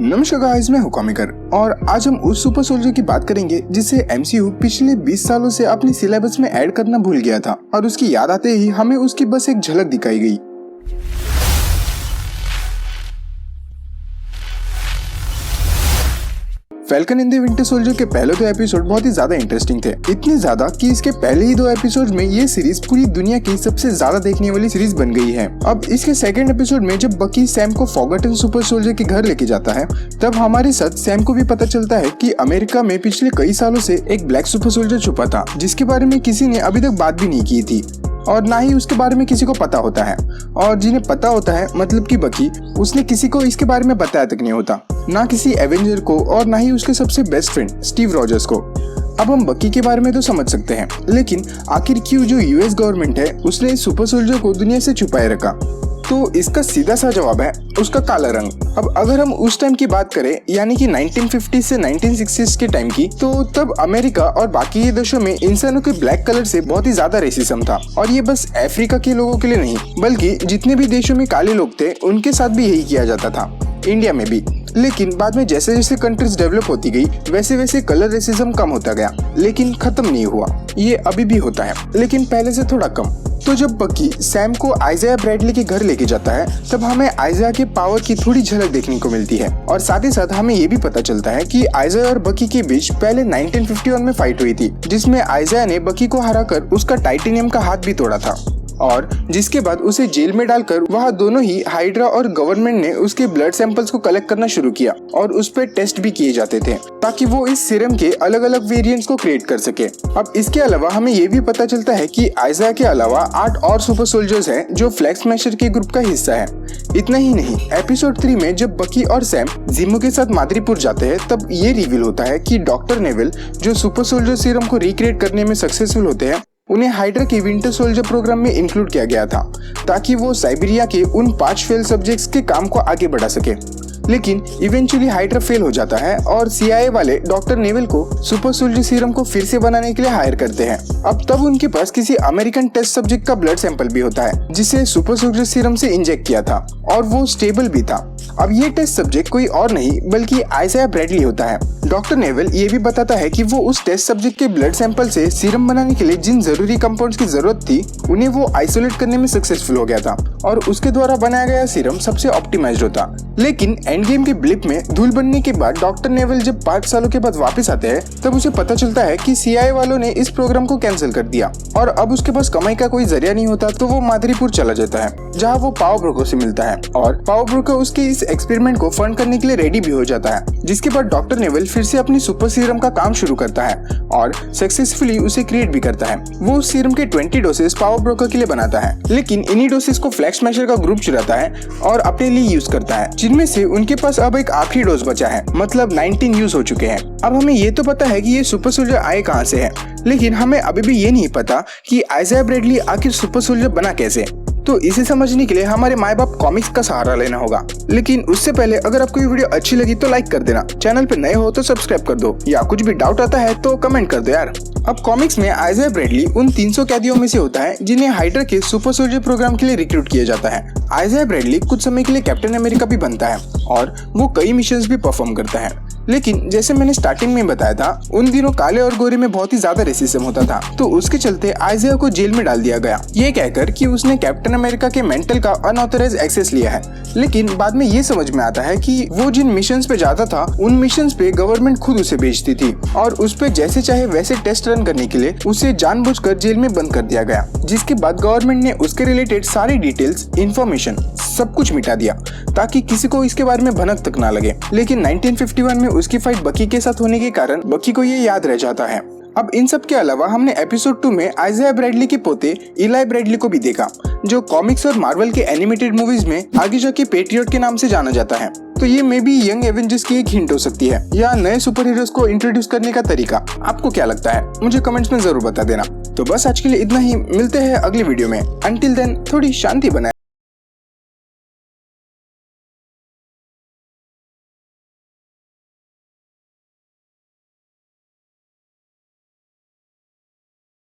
नमस्कार गाइस, मैं हूं कॉमिकर और आज हम उस सुपर सोल्जर की बात करेंगे जिसे एमसीयू पिछले 20 सालों से अपनी सिलेबस में ऐड करना भूल गया था और उसकी याद आते ही हमें उसकी बस एक झलक दिखाई गई। Falcon in the winter soldier के पहले 2 एपिसोड बहुत ही ज्यादा इंटरेस्टिंग थे, इतने ज्यादा कि इसके पहले ही 2 एपिसोड में ये सीरीज पूरी दुनिया की सबसे ज्यादा देखने वाली सीरीज बन गई है। अब इसके सेकंड एपिसोड में जब बकी सैम को फॉरगॉटन सुपर सोल्जर के घर लेके जाता है, तब हमारे साथ सैम को भी पता चलता है कि अमेरिका में पिछले कई सालों से एक ब्लैक सुपर सोल्जर छुपा था, जिसके बारे में किसी ने अभी तक बात भी नहीं की थी और ना ही उसके बारे में किसी को पता होता है। और जिन्हें पता होता है मतलब कि बकी, उसने किसी को इसके बारे में बताया तक नहीं होता, ना किसी एवेंजर को और ना ही उसके सबसे बेस्ट फ्रेंड स्टीव रॉजर्स को। अब हम बकी के बारे में तो समझ सकते हैं, लेकिन आखिर क्यों जो यूएस गवर्नमेंट है उसने इस सुपर सोल्जर को दुनिया से छुपाए रखा? तो इसका सीधा सा जवाब है उसका काला रंग। अब अगर हम उस टाइम की बात करें, यानी कि 1950 से 1960s के टाइम की, तो तब अमेरिका और बाकी देशों में इंसानों के ब्लैक कलर से बहुत ही ज्यादा रेसिज्म था। और ये बस अफ्रीका के लोगों के लिए नहीं, बल्कि जितने भी देशों में काले लोग थे उनके साथ भी यही किया जाता था, इंडिया में भी। लेकिन बाद में जैसे जैसे कंट्रीज डेवलप होती गई वैसे वैसे कलर रेसिज्म कम होता गया, लेकिन खत्म नहीं हुआ। ये अभी भी होता है, लेकिन पहले से थोड़ा कम। तो जब बकी सैम को आइज़ाया ब्रैडली के घर लेके जाता है, तब हमें आइज़ाया के पावर की थोड़ी झलक देखने को मिलती है और साथ ही साथ हमें ये भी पता चलता है कि आइज़ाया और बकी के बीच पहले 1951 में फाइट हुई थी, जिसमें आइज़ाया ने बकी को हराकर उसका टाइटेनियम का हाथ भी तोड़ा था और जिसके बाद उसे जेल में डालकर वहाँ दोनों ही हाइड्रा और गवर्नमेंट ने उसके ब्लड सैंपल्स को कलेक्ट करना शुरू किया और उस पर टेस्ट भी किए जाते थे ताकि वो इस सीरम के अलग अलग वेरिएंट्स को क्रिएट कर सके। अब इसके अलावा हमें ये भी पता चलता है कि आइज़ाया के अलावा 8 और सुपर सोल्जर्स हैं जो फ्लैग स्मैशर के ग्रुप का हिस्सा है। इतना ही नहीं, एपिसोड 3 में जब बकी और सैम जिमो के साथ माद्रीपुर जाते हैं, तब ये रिवील होता है कि डॉक्टर नेविल जो सुपर सोल्जर सीरम को रिक्रिएट करने में सक्सेसफुल होते हैं, उन्हें हाइड्रा के विंटर सोल्जर प्रोग्राम में इंक्लूड किया गया था ताकि वो साइबेरिया के उन 5 फेल सब्जेक्ट्स के काम को आगे बढ़ा सके। लेकिन इवेंचुअली हाइड्रा फेल हो जाता है और सीआईए वाले डॉक्टर नेविल को सुपर सोल्जर सीरम को फिर से बनाने के लिए हायर करते हैं। अब तब उनके पास किसी अमेरिकन टेस्ट सब्जेक्ट का ब्लड सैंपल भी होता है जिसे सुपर सोल्जर सीरम से इंजेक्ट किया था और वो स्टेबल भी था। अब ये टेस्ट सब्जेक्ट कोई और नहीं बल्कि आइज़ाया ब्रैडली होता है। डॉक्टर नेविल ये भी बताता है कि वो उस टेस्ट सब्जेक्ट के ब्लड सैंपल से सीरम बनाने के लिए जिन जरूरी कंपाउंड्स की जरूरत थी उन्हें वो आइसोलेट करने में सक्सेसफुल हो गया था और उसके द्वारा बनाया गया सीरम सबसे ऑप्टिमाइज्ड होता। लेकिन एंड गेम के ब्लिप में धूल बनने के बाद डॉक्टर नेविल जब 5 सालों के बाद वापस आते हैं, तब उसे पता चलता है कि सीआईए वालों ने इस प्रोग्राम को कैंसिल कर दिया और अब उसके पास कमाई का कोई जरिया नहीं होता। तो वो माद्रीपुर चला जाता है जहाँ वो पावर ब्रोकर से मिलता है और पावर ब्रोकर उसके इस एक्सपेरिमेंट को फंड करने के लिए रेडी भी हो जाता है, जिसके बाद डॉक्टर नेविल फिर से अपनी सुपर सीरम का काम शुरू करता है और सक्सेसफुली उसे क्रिएट भी करता है। वो उस सीरम के 20 डोसेस पावर ब्रोकर के लिए बनाता है, लेकिन इन्हीं डोसेस को फ्लैग स्मैशर का ग्रुप चुराता है और अपने लिए यूज करता है, जिनमें से उनके पास अब एक आखिरी डोज बचा है, मतलब 19 यूज हो चुके हैं। अब हमें ये तो पता है कि ये सुपर सोल्जर आए कहाँ से है, लेकिन हमें अभी भी ये नहीं पता कि आइज़ाया ब्रैडली आखिर सुपर सोल्जर बना कैसे। तो इसे समझने के लिए हमारे माँ बाप कॉमिक्स का सहारा लेना होगा। लेकिन उससे पहले अगर आपको ये वीडियो अच्छी लगी तो लाइक कर देना, चैनल पे नए हो तो सब्सक्राइब कर दो, या कुछ भी डाउट आता है तो कमेंट कर दो यार। अब कॉमिक्स में आइज़ाया ब्रैडली उन 300 कैदियों में से होता है जिन्हें हाइड्रा के सुपर सोल्जर प्रोग्राम के लिए रिक्रूट किया जाता है। आइज़ाया ब्रैडली कुछ समय के लिए कैप्टन अमेरिका भी बनता है और वो कई मिशंस भी परफॉर्म करता है। लेकिन जैसे मैंने स्टार्टिंग में बताया था, उन दिनों काले और गोरे में बहुत ही ज्यादा रेसिज्म होता था, तो उसके चलते आइज़ाया को जेल में डाल दिया गया, ये कहकर कि उसने कैप्टन अमेरिका के मेंटल का अनऑथराइज्ड एक्सेस लिया है। लेकिन बाद में ये समझ में आता है कि वो जिन मिशंस पे जाता था उन मिशंस पे गवर्नमेंट खुद उसे भेजती थी और उस पे जैसे चाहे वैसे टेस्ट रन करने के लिए उसे जानबूझकर जेल में बंद कर दिया गया, जिसके बाद गवर्नमेंट ने उसके रिलेटेड सारी डिटेल्स, इंफॉर्मेशन सब कुछ मिटा दिया ताकि किसी को इसके बारे में भनक तक ना लगे। लेकिन 1951 में उसकी फाइट बकी के साथ होने के कारण बकी को ये याद रह जाता है। अब इन सब के अलावा हमने एपिसोड 2 में आइज़ाया ब्रैडली के पोते इलाई ब्रैडली को भी देखा, जो कॉमिक्स और मार्वल के एनिमेटेड मूवीज में आगे जाके पेट्रियट के नाम से जाना जाता है। तो ये मे बी यंग एवेंजर्स की एक हिंट हो सकती है या नए सुपर हीरोज को इंट्रोड्यूस करने का तरीका। आपको क्या लगता है मुझे कमेंट्स में जरूर बता देना। तो बस आज के लिए इतना ही, मिलते हैं अगली वीडियो में। अंटिल देन थोड़ी शांति बनाए